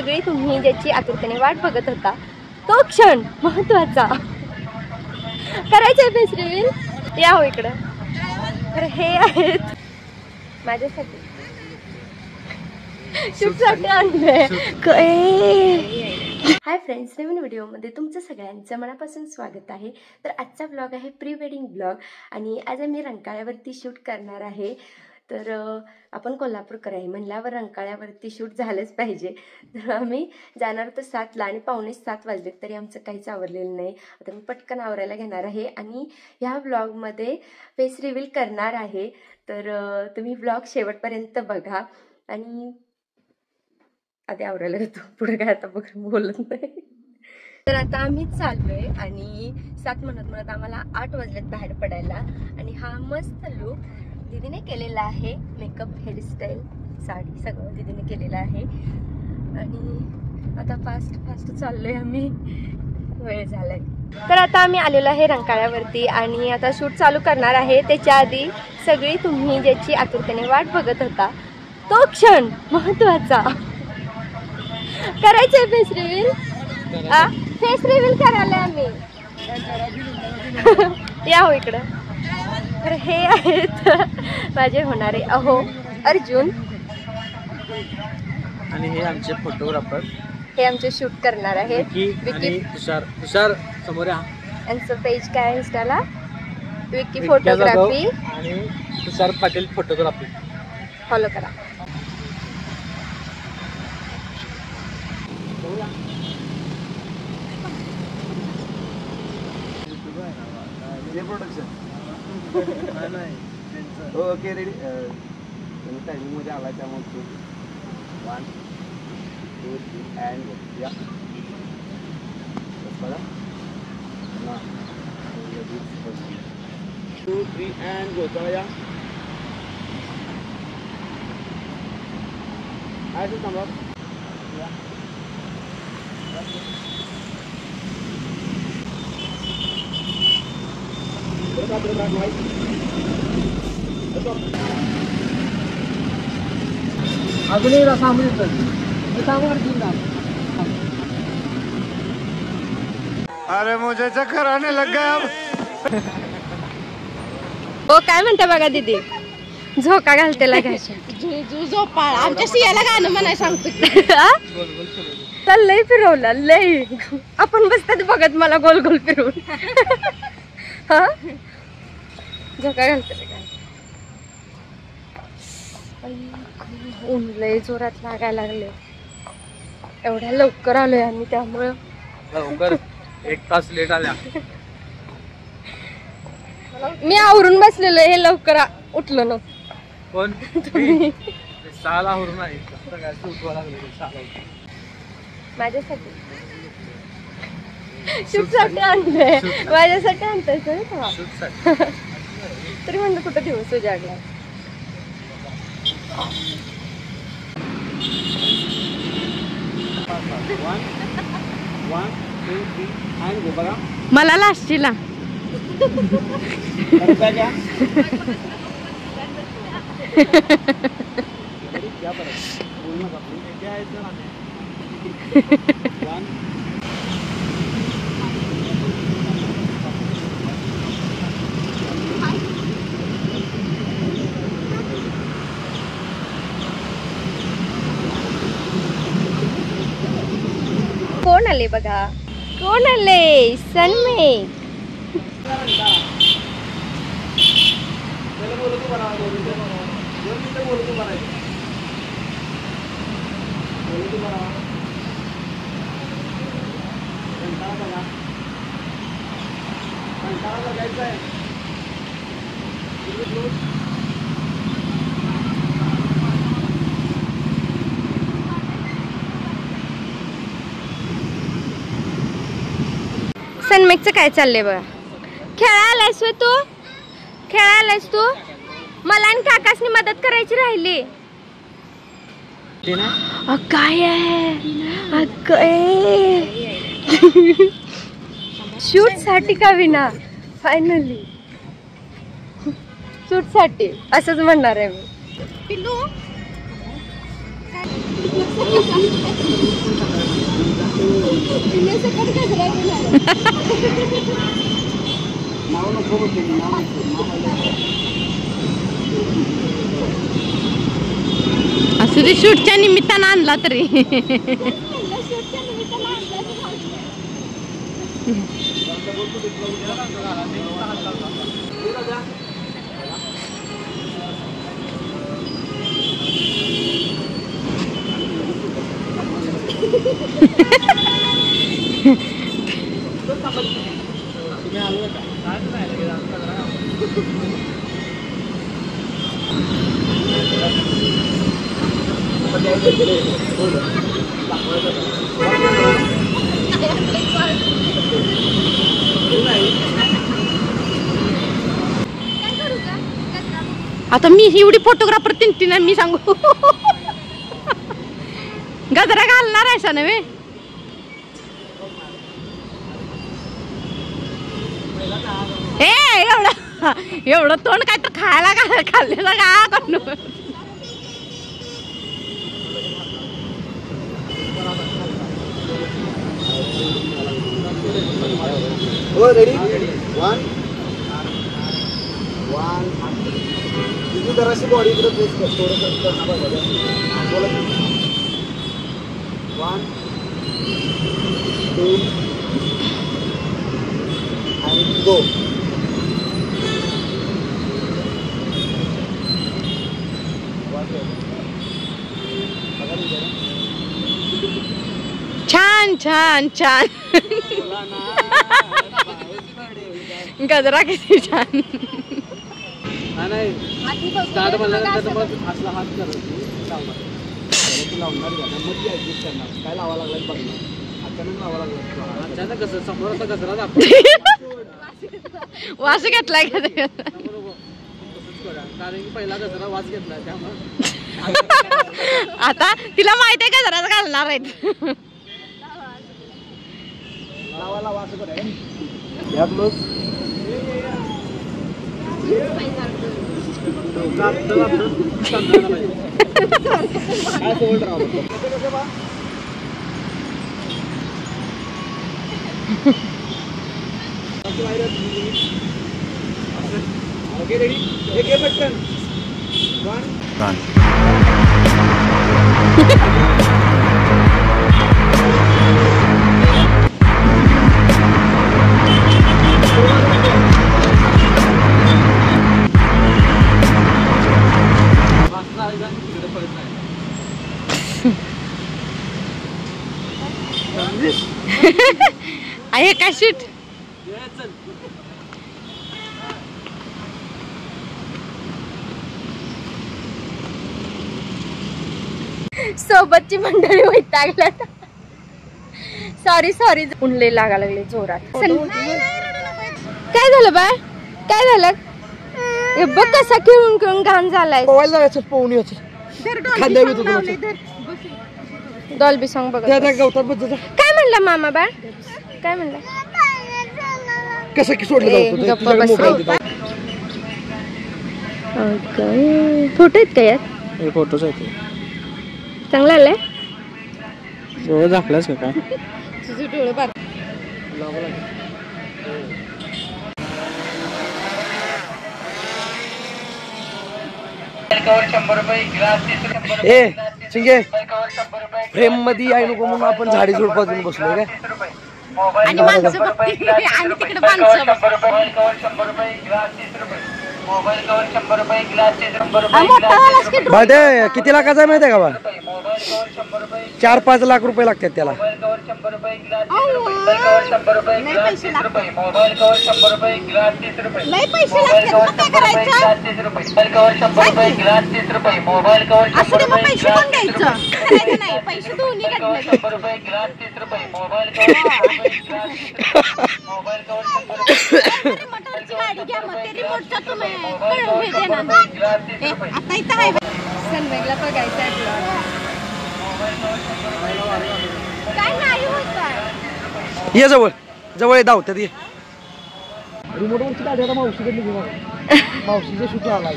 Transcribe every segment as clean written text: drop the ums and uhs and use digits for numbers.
सगळी तुम्ही ज्याची आतुरतेने वाट बघत होता तो क्षण महत्त्वाचा करायचा फेस रिव्हील। या हो इकडं। तर हे आहेत माझ्यासाठी शूटसाठी आणले। हाय फ्रेंड्स, नवीन व्हिडिओमध्ये तुमचं सगळ्यांचं मनापासून स्वागत आहे। तर आजचा ब्लॉग आहे प्री वेडिंग ब्लॉग आणि आज आम्ही रंकाळ्यावरती शूट करणार आहे। तर आपण कोल्हापूरकर आहे म्हणल्यावर रंकाळ्यावरती शूट झालंच पाहिजे। तर आम्ही जाणार तर 7ला आणि 6:45 वाजले तरी आमचं काहीच आवरलेलं नाही। आता मी पटकन आवरायला घेणार आहे आणि ह्या ब्लॉगमध्ये फेस रिव्हील करणार आहे। तर तुम्ही ब्लॉग शेवटपर्यंत बघा आणि आधी आवरायला घेतो, पुढे काय आता बोलत नाही। तर आता आम्ही चाललोय आणि 7 म्हणत आम्हाला 8 वाजलेत बाहेर पडायला। आणि हा मस्त लुक दीदीने केलेला आहे, मेकअप, हेअरस्टाईल, साडी सगळं दीदीने केलेलं आहे। आणि आता फास्ट चाललोय आम्ही, वेळ झालाय। तर आता आम्ही आलेलो आहे रंकाळ्यावरती आणि आता शूट चालू करणार आहे। त्याच्या आधी सगळी तुम्ही ज्याची आतुरतेने वाट बघत होता तो क्षण महत्त्वाचा करायचंय फेस रिव्हील। फेस रिव्हील करायला आम्ही या हो इकडं। तर हे आहेत माझे होणारे अहो अर्जुन आणि हे आमचे फोटोग्राफर, हे आमचे शूट करणार आहेत विकी, तुषार समोर यांचं पेज काय इंस्टाला विकी फोटोग्राफी आणि तुषार पाटील फोटोग्राफी, फॉलो करा। ओके रेडी, टायमिंग मध्ये आला त्यामुळे 1 2 3 अँड या बघा ना 2 3 अँड गो चला या आज थांबा या अजूनही अरे मुझे चक्कर आने लग गया अब। ओ काय म्हणते बघा दीदी, झोका घालते लागायची झोपा आमच्या सियाला गाणं म्हणाय सांगतो। तर लय फिरवला लय, आपण बसतात बघत मला गोल गोल फिरवून हा झोका घालते काय। ऊन लय जोरात लागायला लागले, एवढ्या लवकर आलोय आम्ही त्यामुळे लवकर 1 तास लेट आल्या। मी आवरून बसलेलो, हे लवकर उठलो ना कोण तुम्ही 6ला आवरून आहे सगळ्याचं उठवा लागले 6ला माझ्यासाठी शूटसाठी आणलंय, माझ्यासाठी आणताय सर तरी म्हणलं कुठं दिवस उजाडला। मला लास्टला कोण आले बघा, कोण आले? सनमेघ। सनमेघचं काय चाललंय बघा। खेळायलास तू, खेळायलास तू, मला आणि काकासनी मदत करायची राहिली। काय आहे शूट साठी का विना, फायनली शूट साठी असंच म्हणणार आहे मी। असू दे, शूटच्या निमित्तानं आणला तरी. आता मी एवढी फोटोग्राफर तीन मी सांगू. गजरा घालणार आहे सा नव्हे. एवढं तोंड काय तर खायला खाल्लेलं का करू. रेडी 1 तुझी जराशी बॉडी इकडे प्लेस कर थोडंसं बोला 1 2 आणि गो. छान छान छान. गजरा किती छान. स्टार्ट म्हणल्यानंतर मग असला हात लावणार काय लावा लागला बघणार. अचानक लावा लागला. अचानक कसं समोर आता गजरा वास घेतलाय का ते. कारण की पहिला गजरा वास घेतला त्यामुळे आता तिला माहिती आहे गजराच घालणार आहेत. लावा वास करायला या क्लोज. Okay ready. एक बटन 1 आहे काय शूट. सोबतची मंडळी वैतागल्यात. सॉरी उंडले लागा लागले जोरात. काय झालं बाय काय झालं. हे बघ कसा खेळून घाण झालाय. डॉल्बी सॉंग बघ. काय म्हणला मामा बाळ काय म्हणला. कसं की सोडलं फोटो आहेत का यात. फोटोच आहेत. चांगला आलाय. डोळे झाकलास का काय. तुझे डोळे बार. ए चिंगे फ्रेम मध्ये आहे नको म्हणून आपण झाडी झुडपात येऊन बसलोय काय. आणि माणसं बघते आणि तिकडे माणसं बघ. किती लाखाचा आहे माहिती आहे का बा. 4-5 लाख रुपये लागतात त्याला. सनवेगला बघायचं आहे. काय नाही होत. ये जवळ जवळ धावतात ये. रिमोटवरची गाडी आता मावशीकडे मावशीच्या शूट आलाय.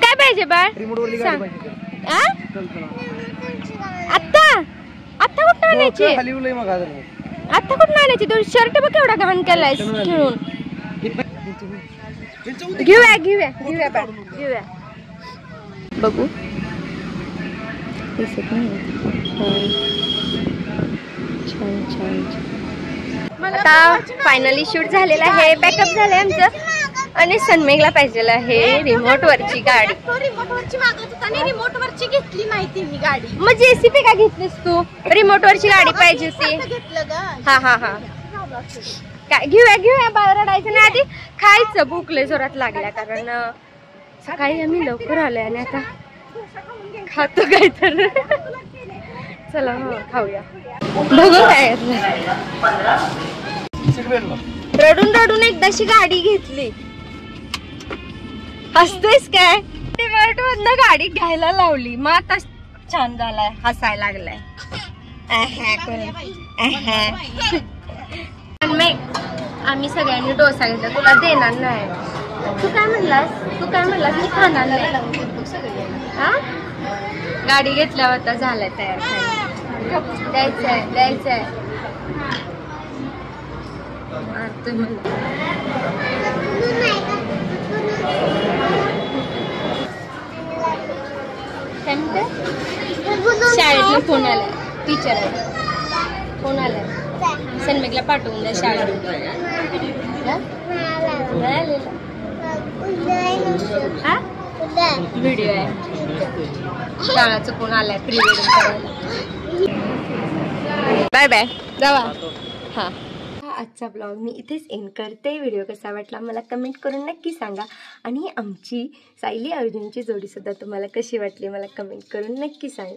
काय पाहिजे बाळ रिमोटवरली गाडी पाहिजे. आत्ता आत्ता कुठं आणायची. खाली उलय मग आता कुठून आणायची तू शर्ट बघ केवढा घाण केलाय खेळून. घेऊया बघू दिसत नाही. छान. आता फायनली शूट झालेलं आहे, पॅकअप झालंय आमचं आणि सनमेघला पाहिजे आहे रिमोट वरची गाडी. रिमोट वरची मागत होता आणि रिमोट वरची घेतली माहिती मी गाडी. मग जेसीबी का घेतलीस तू? रिमोट वरची गाडी पाहिजे होती. घेतलं ग. हा काय घेऊया बाहेर रडायचं नाही, आधी खायचं. भूक लय जोरात लागल्या कारण सकाळी आम्ही लवकर आलोय आणि आता खातो काय तर. चला खाऊया. बघू काय रडून एकदाशी गाडी घेतली. हसतेस काय? डिमार्ट मधनं गाडी घ्यायला लावली, मग आता छान झालाय, हसायला लागलाय. आम्ही सगळ्यांनी डोसा घेतला, तुला देणार नाही. तू काय म्हणलास मी खाणार नाही. गाडी घेतल्यावर आता झालाय तयार. द्यायचंय शाळेतला फोन आलाय, टीचर फोन आलाय, सनमेघला पाठवून द्या शाळेत. व्हिडिओ आहे, शाळाचं फोन आलाय प्री वेडिंग करायला. बाय जावा. हा आजचा ब्लॉग मी इथेच एंड करते. व्हिडिओ कसा वाटला मला कमेंट करून नक्की सांगा आणि आमची सायली अर्जुनची जोडीसुद्धा तुम्हाला कशी वाटली मला कमेंट करून नक्की सांगा.